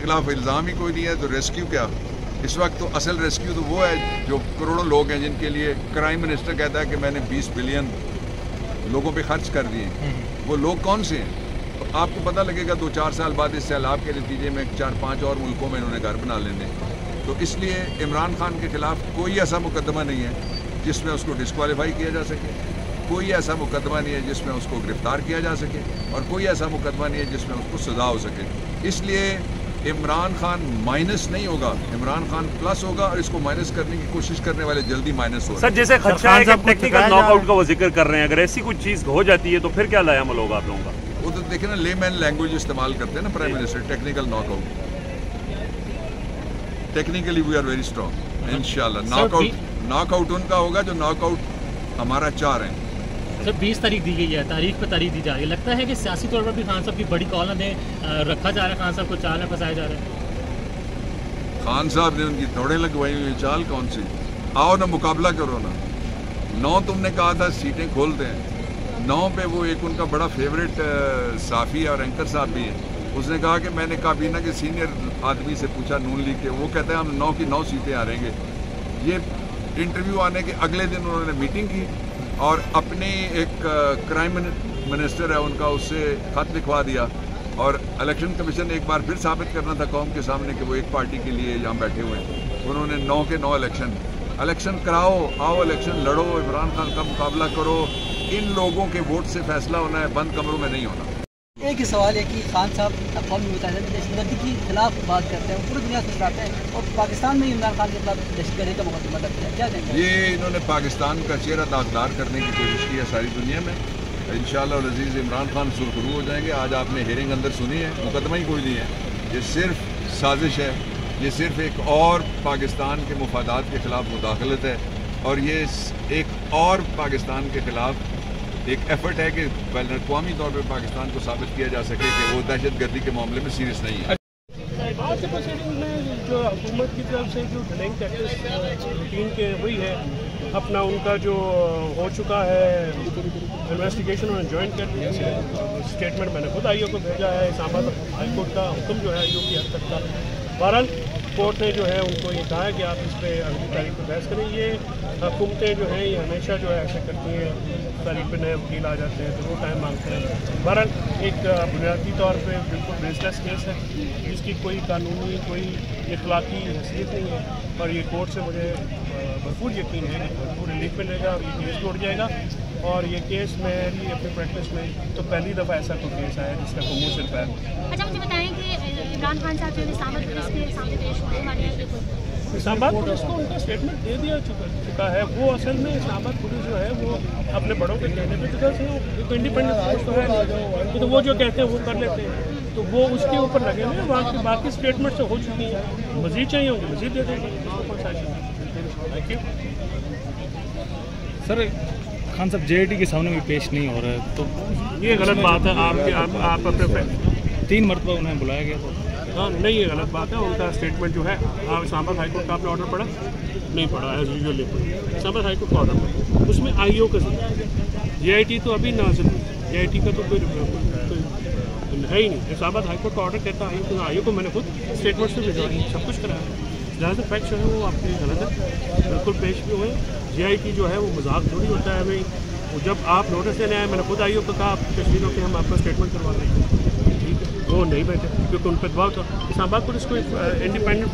खिलाफ इल्ज़ाम ही कोई नहीं है तो रेस्क्यू क्या? इस वक्त तो असल रेस्क्यू तो वो है जो करोड़ों लोग हैं जिनके लिए क्राइम मिनिस्टर कहता है कि मैंने 20 बिलियन लोगों पे खर्च कर दिए। वो लोग कौन से हैं? तो आपको पता लगेगा 2-4 साल बाद इस सैलाब के नतीजे में 4-5 और मुल्कों में इन्होंने घर बना लेने। तो इसलिए इमरान खान के खिलाफ कोई ऐसा मुकदमा नहीं है जिसमें उसको डिस्क्वालीफाई किया जा सके, कोई ऐसा मुकदमा नहीं है जिसमें उसको गिरफ्तार किया जा सके, और कोई ऐसा मुकदमा नहीं है जिसमें उसको सजा हो सके। इसलिए इमरान खान माइनस नहीं होगा, इमरान खान प्लस होगा, और इसको माइनस करने की कोशिश करने वाले जल्दी माइनस हो। सर जैसे खदशा है कि टेक्निकल नॉकआउट का वो जिक्र कर रहे हैं, अगर ऐसी कोई चीज हो जाती है तो फिर क्या लायामल होगा आप लोगों का? वो तो देखे ना, लेमैन लैंग्वेज इस्तेमाल करते हैं ना prime minister, technical knockout. Technically we are very strong इंशाल्लाह। नॉकआउट उनका होगा जो नॉकआउट हमारा 4 है। सर 20 तारीख दी गई है, तारीख पे तारीख दी जा रही है, लगता है कि सियासी तौर पर भी खान साहब की बड़ी कॉल ने रखा जा रहा है, खान साहब को चाल में फंसाया जा रहा है। खान साहब ने उनकी दौड़ें लगवाई हुई, चाल कौन सी? आओ ना मुकाबला करो ना। 9 तुमने कहा था सीटें खोलते हैं, 9 पे वो एक उनका बड़ा फेवरेट साफ़ी और एंकर साहब भी है, उसने कहा कि मैंने काबीना के सीनियर आदमी से पूछा नून लीग के, वो कहते हैं हम 9 की 9 सीटें हारेंगे। ये इंटरव्यू आने के अगले दिन उन्होंने मीटिंग की और अपने एक क्राइम मिनिस्टर है उनका, उससे खत लिखवा दिया, और इलेक्शन कमीशन एक बार फिर साबित करना था कौम के सामने कि वो एक पार्टी के लिए यहाँ बैठे हुए हैं। उन्होंने 9 के 9 इलेक्शन कराओ, आओ इलेक्शन लड़ो, इमरान खान का मुकाबला करो। इन लोगों के वोट से फैसला होना है, बंद कमरों में नहीं होना। एक ही सवाल है कि खान साहब कौमी मुत्तहिदा में दहशतगर्दी के खिलाफ बात करते हैं, पूरी दुनिया से सुनाते हैं, और पाकिस्तान में इमरान खान के खिलाफ दहशतगर्दी का मुकदमा दर्ज है, क्या कहेंगे? ये इन्होंने पाकिस्तान का चेहरा दागदार करने की कोशिश की है सारी दुनिया में। इंशाअल्लाह अज़ीज़ इमरान खान सुरखरू हो जाएंगे। आज आपने हेयरिंग अंदर सुनी है, मुकदमा ही कोई नहीं है, ये सिर्फ साजिश है, ये सिर्फ एक और पाकिस्तान के मुफादात के खिलाफ मुदाखलत है, और ये एक और पाकिस्तान के खिलाफ एक एफर्ट है कि बैनुल-अक़वामी तौर पर पाकिस्तान को साबित किया जा सके कि वो दहशतगर्दी के मामले में सीरियस नहीं है। आज के प्रोसीडिंग में जो हुकूमत की तरफ से जो डिलेइंग टैक्टिक्स रूटीन के हुई है, अपना उनका जो हो चुका है इन्वेस्टिगेशन उन्होंने ज्वाइन कर लिया है। स्टेटमेंट मैंने खुद आईओ को भेजा है, इस्लामाबाद हाई कोर्ट का हुक्म जो है आईओ की हद तक का। बहरहाल कोर्ट ने जो है उनको ये कहा है कि आप इस पर अगली तारीख को बहस करें। ये हुकूमतें जो हैं ये हमेशा जो है ऐसे करती हैं, तारीख पे नए वकील आ जाते हैं तो वो टाइम मांगते हैं। बहरहाल एक बुनियादी तौर पे बिल्कुल बेसलेस केस है, जिसकी कोई कानूनी कोई इखलाकी हैसियत नहीं है, और ये कोर्ट से मुझे भरपूर यकीन है कि भरपूर रिलीफ मिलेगा और ये केस लौट जाएगा। और ये केस मेरी अपनी प्रैक्टिस में तो पहली दफ़ा ऐसा कोई केस आया जिसका कोई मुँह सिर्फ है। अच्छा मुझे बताएं कि इमरान खान साहब जो इस्लामाबाद पुलिस के सामने पेश होने वाले हैं, इस्लामाबाद पुलिस को उनका स्टेटमेंट दे दिया चुका है। वो असल में इस्लामाबाद पुलिस जो है वो अपने बड़ों के कहने पे जुदा से एक इंडिपेंडेंट पुलिस तो है, तो वो जो कहते हैं वो कर लेते हैं, तो वो उसके ऊपर लगे हुए। वहाँ की बाकी स्टेटमेंट तो हो चुकी हैं, मज़ीद चाहिए होंगे मज़ीद दे देंगे। Thank you sir. खान साहब JIT के सामने भी पेश नहीं हो रहा है तो ये गलत बात है। आप अपने 3 मरतबा उन्हें बुलाया गया था। हाँ नहीं, ये गलत बात है। उनका स्टेटमेंट जो है, आप इस्लामाबाद हाई कोर्ट का आपने ऑर्डर पढ़ा नहीं पढ़ा, as usual Islamabad high court का ऑर्डर पढ़ा, उसमें आईओ का JIT तो अभी नाज़िल JIT का तो कोई है ही नहीं। इस्लामाबाद हाई कोर्ट का ऑर्डर कहता है आईओ को मैंने खुद स्टेटमेंट से भिजवाई, सब कुछ कराया। ज़्यादा फैक्ट जो है वो आपके गलत है, बिल्कुल पेश भी हुए। JIT जो है वो मजाक थोड़ी होता है भाई। वो जब आप नोटिस देने आए, मैंने खुद आईओ को कहा आप तस्वीर हो के हम आपका स्टेटमेंट करवा लेंगे, ठीक है, वो नहीं बैठे क्योंकि उन पर दबाव था। इस्लामाबाद पुलिस को इंडिपेंडेंट